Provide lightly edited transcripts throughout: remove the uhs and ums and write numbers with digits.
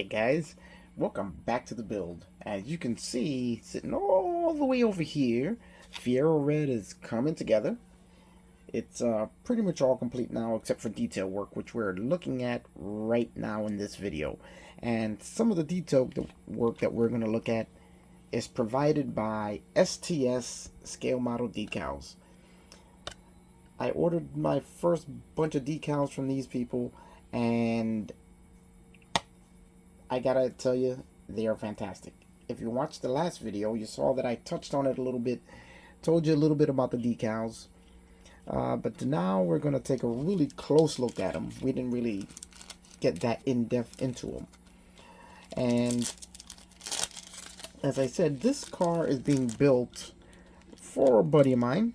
Alright guys, welcome back to the build. As you can see, sitting all the way over here, Fiero Red is coming together. It's pretty much all complete now except for detail work, which we're looking at right now in this video. And some of the detail work that we're going to look at is provided by STS Scale Model Decals. I ordered my first bunch of decals from these people, and I gotta tell you, they are fantastic. If you watched the last video, you saw that I touched on it a little bit, told you a little bit about the decals. But now we're going to take a really close look at them. We didn't really get that in-depth into them. And as I said, this car is being built for a buddy of mine,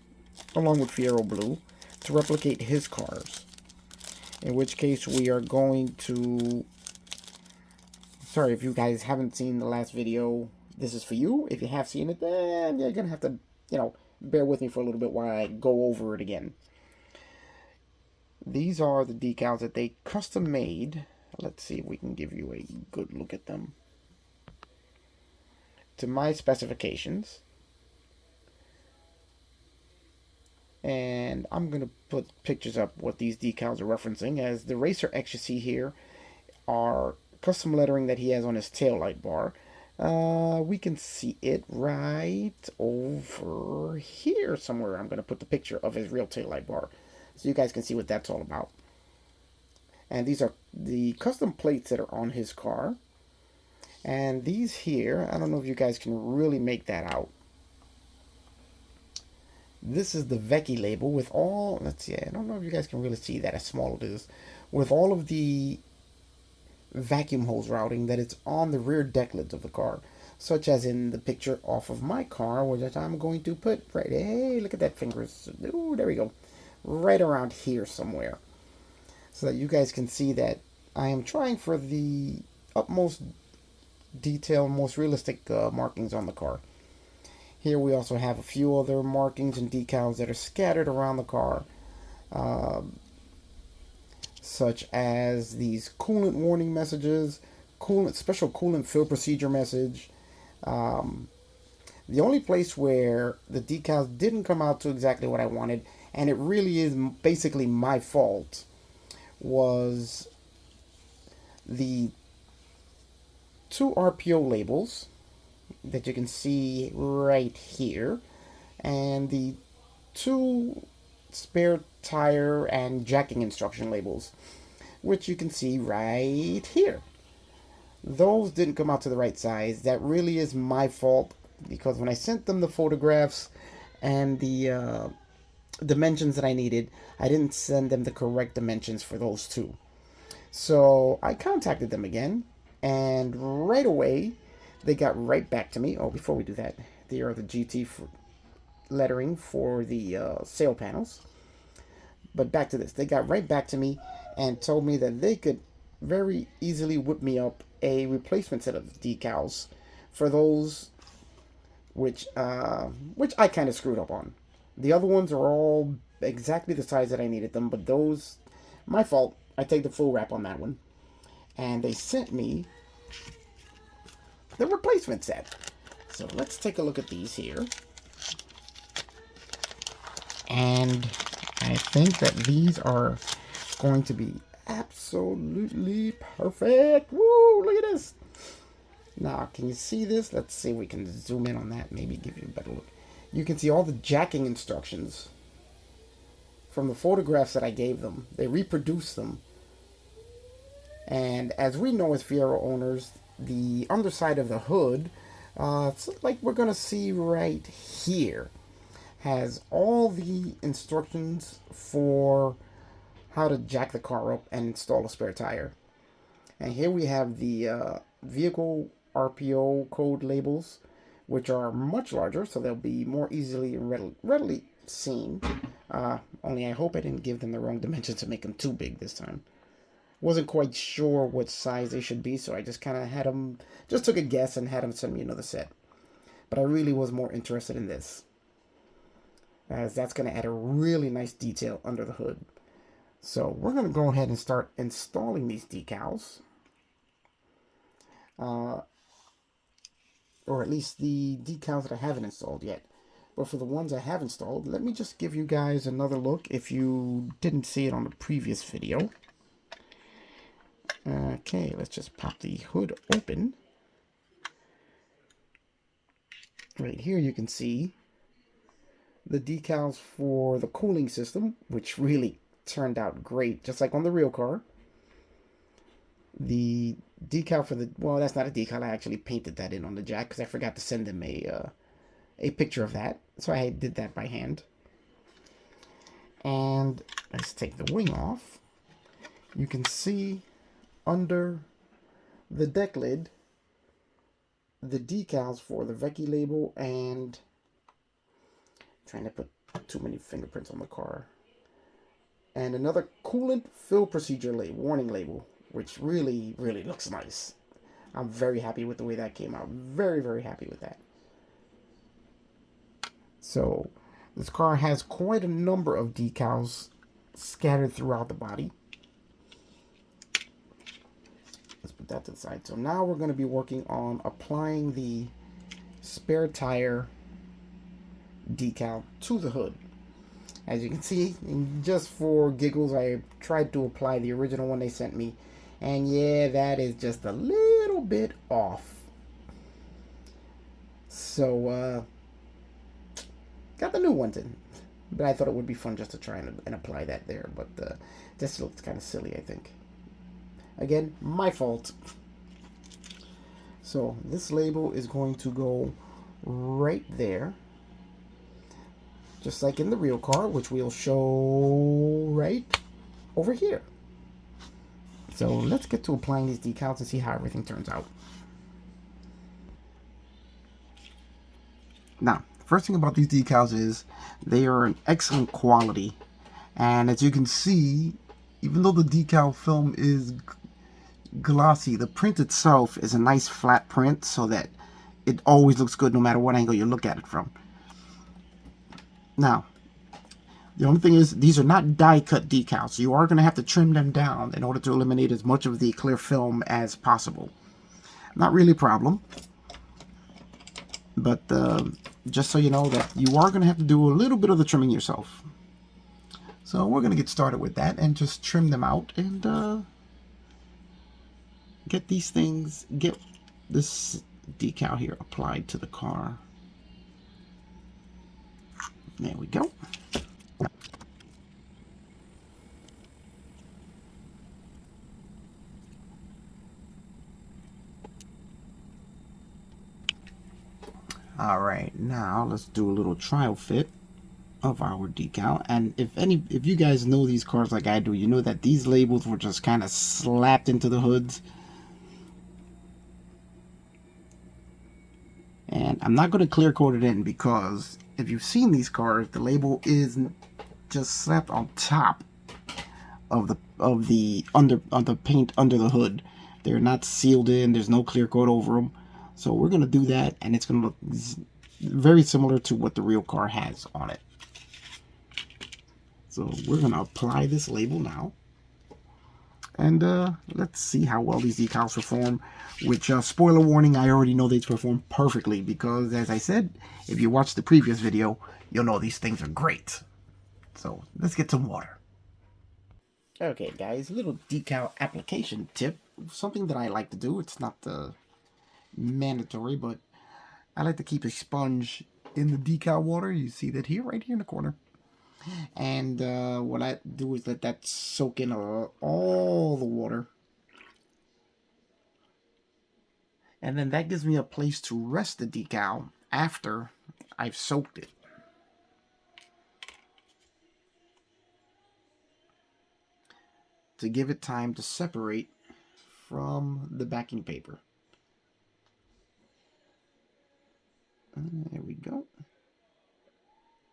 along with Fiero Blue, to replicate his cars. In which case we are going to... Sorry if you guys haven't seen the last video. This is for you. If you have seen it, then you're going to have to, bear with me for a little bit while I go over it again. These are the decals that they custom made. Let's see if we can give you a good look at them. To my specifications. And I'm going to put pictures up what these decals are referencing, as the Racer X you see here are custom lettering that he has on his taillight bar. We can see it right over here somewhere. I'm going to put the picture of his real taillight bar so you guys can see what that's all about. And these are the custom plates that are on his car. And these here, I don't know if you guys can really make that out. This is the Vecchi label with all, let's see, I don't know if you guys can really see that, as small it is, with all of the vacuum hose routing that it's on the rear deck lids of the car, such as in the picture off of my car, which I'm going to put right, hey, look at that fingers, ooh, there we go, right around here somewhere, so that you guys can see that I am trying for the utmost detail, most realistic markings on the car. Here we also have a few other markings and decals that are scattered around the car, such as these coolant warning messages, special coolant fill procedure message. The only place where the decals didn't come out to exactly what I wanted, and it really is basically my fault, was the 2 RPO labels that you can see right here, and the 2 spare tire and jacking instruction labels, which you can see right here. Those didn't come out to the right size. That really is my fault, because when I sent them the photographs and the dimensions that I needed, I didn't send them the correct dimensions for those 2. So I contacted them again, and right away they got right back to me. Oh, before we do that, there are the GT lettering for the sail panels. But back to this, they got right back to me and told me that they could very easily whip me up a replacement set of decals for those which I kind of screwed up on. The other ones are all exactly the size that I needed them, but those, my fault. I take the full rap on that one. And they sent me the replacement set. So let's take a look at these here. And I think that these are going to be absolutely perfect. Woo, look at this. Now, can you see this? Let's see if we can zoom in on that, maybe give you a better look. You can see all the jacking instructions from the photographs that I gave them. They reproduced them. And as we know as Fiero owners, the underside of the hood, it's like we're going to see right here, has all the instructions for how to jack the car up and install a spare tire. And here we have the vehicle RPO code labels, which are much larger, so they'll be more easily and readily seen. Only I hope I didn't give them the wrong dimensions to make them too big this time. Wasn't quite sure what size they should be, so I just kind of had them, just took a guess and had them send me another set. But I really was more interested in this, as that's going to add a really nice detail under the hood. So we're going to go ahead and start installing these decals. uh, or at least the decals that I haven't installed yet. But for the ones I have installed, let me just give you guys another look if you didn't see it on the previous video. Okay, let's just pop the hood open. Right here you can see the decals for the cooling system, which really turned out great, just like on the real car. The decal for the, well, that's not a decal. I actually painted that in on the jack because I forgot to send them a picture of that. So I did that by hand. And let's take the wing off. You can see under the deck lid the decals for the Vecchi label and trying to put too many fingerprints on the car. And another coolant fill procedure label, warning label, which really, really looks nice. I'm very happy with the way that came out. Very, very happy with that. So this car has quite a number of decals scattered throughout the body. Let's put that to the side. So now we're going to be working on applying the spare tire decal to the hood. As you can see, just for giggles, I tried to apply the original one they sent me. And yeah, that is just a little bit off. So, got the new ones in. But I thought it would be fun just to try and apply that there. But this looks kind of silly, I think. Again, my fault. So, this label is going to go right there. Just like in the real car, which we'll show right over here. So let's get to applying these decals and see how everything turns out. Now, first thing about these decals is they are an excellent quality. And as you can see, even though the decal film is glossy, the print itself is a nice flat print so that it always looks good no matter what angle you look at it from. Now, the only thing is these are not die-cut decals, so you are going to have to trim them down in order to eliminate as much of the clear film as possible. Not really a problem, but just so you know that you are going to have to do a little bit of the trimming yourself. So we're going to get started with that and just trim them out and get these things, get this decal here applied to the car. There we go. Alright, now let's do a little trial fit of our decal. And if you guys know these cars like I do, you know that these labels were just kind of slapped into the hoods. And I'm not going to clear coat it in because if you've seen these cars, the label is just slapped on top of the paint under the hood. They're not sealed in. There's no clear coat over them. So we're going to do that, and it's going to look very similar to what the real car has on it. So we're going to apply this label now. And let's see how well these decals perform. Which, spoiler warning, I already know they perform perfectly because, as I said, if you watched the previous video, you'll know these things are great. So let's get some water. Okay, guys, a little decal application tip. Something that I like to do. It's not mandatory, but I like to keep a sponge in the decal water. You see that here, right here in the corner. And what I do is let that soak in all the water. And then that gives me a place to rest the decal after I've soaked it. To give it time to separate from the backing paper. There we go.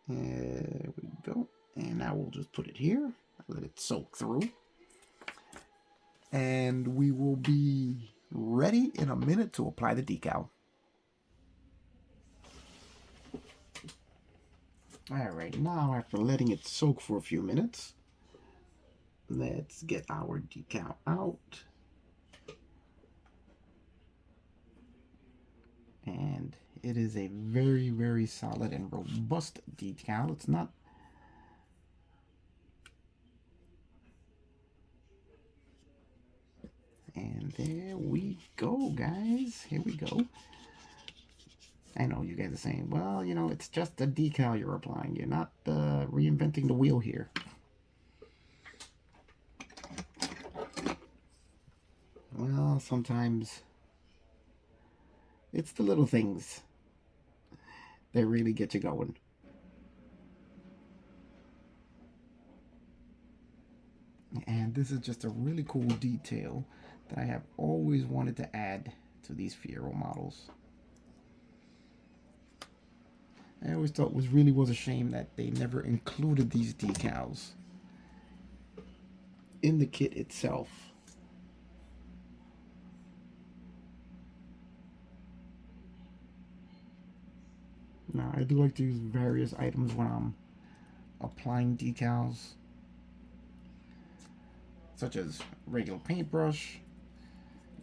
There we go. And now we'll just put it here. Let it soak through. And we will be ready in a minute to apply the decal. Alright, now after letting it soak for a few minutes, let's get our decal out. It is a very, very solid and robust decal. It's not. And there we go, guys. Here we go. I know you guys are saying, well, you know, it's just a decal you're applying. You're not reinventing the wheel here. Well, sometimes it's the little things that really get you going. And this is just a really cool detail that I have always wanted to add to these fiero models. I always thought it really was a shame that they never included these decals in the kit itself. Now, I do like to use various items when I'm applying decals, such as regular paintbrush,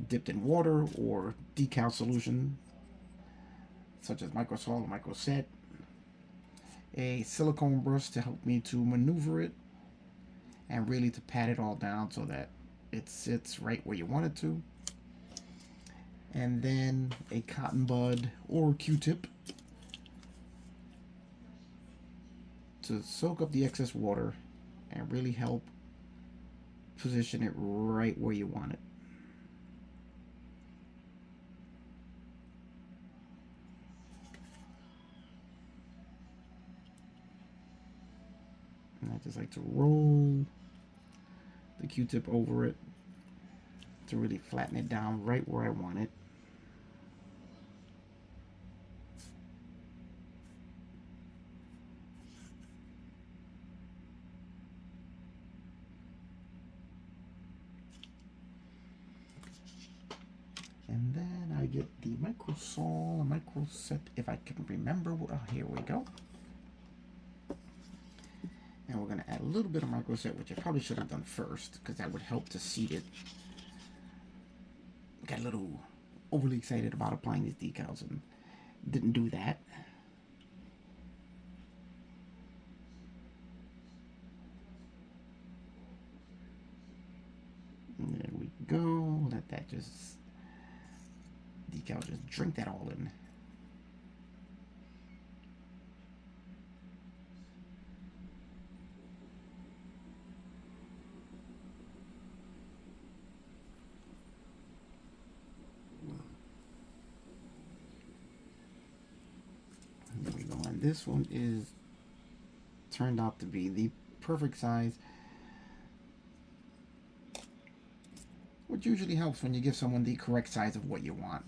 dipped in water, or decal solution, such as microsol or microset, a silicone brush to help me to maneuver it, and really to pat it all down so that it sits right where you want it to. And then a cotton bud or Q-tip to soak up the excess water and really help position it right where you want it. And I just like to roll the Q-tip over it to really flatten it down right where I want it. And then I get the microsol, a microset, if I can remember. Oh, here we go. And we're going to add a little bit of microset, which I probably should have done first, because that would help to seat it. Got a little overly excited about applying these decals and didn't do that. And there we go. Let that decal just drink that all in. There we go. And this one is turned out to be the perfect size, which usually helps when you give someone the correct size of what you want.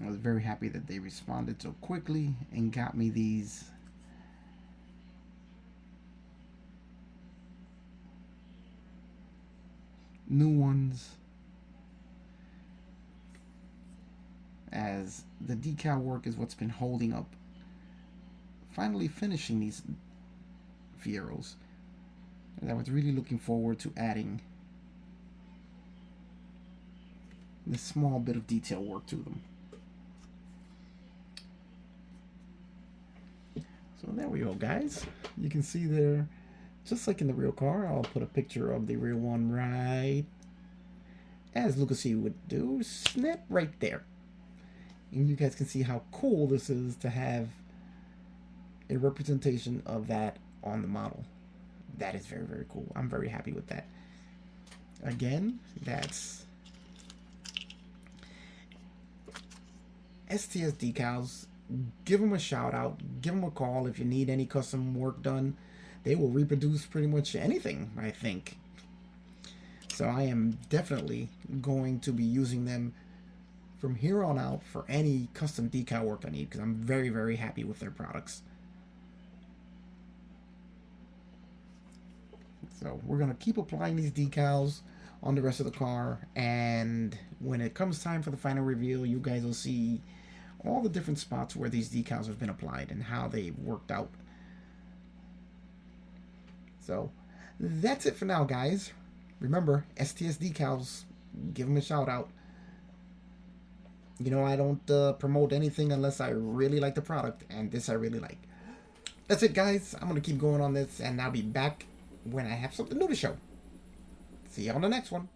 I was very happy that they responded so quickly and got me these new ones, as the decal work is what's been holding up finally finishing these fieros. And I was really looking forward to adding this small bit of detail work to them. So there we go, guys. You can see there, just like in the real car, I'll put a picture of the real one right as Lucasy would do, snap right there. And you guys can see how cool this is to have a representation of that on the model. That is very, very cool. I'm very happy with that. Again, that's STS Decals. Give them a shout out. Give them a call if you need any custom work done. They will reproduce pretty much anything, I think. So I am definitely going to be using them from here on out for any custom decal work I need, because I'm very, very happy with their products. So we're going to keep applying these decals on the rest of the car, and when it comes time for the final reveal, you guys will see all the different spots where these decals have been applied and how they worked out So that's it for now, guys. Remember, STS decals, give them a shout out. You know, I don't promote anything unless I really like the product, and this I really like. That's it, guys. I'm going to keep going on this, and I'll be back when I have something new to show. See you on the next one.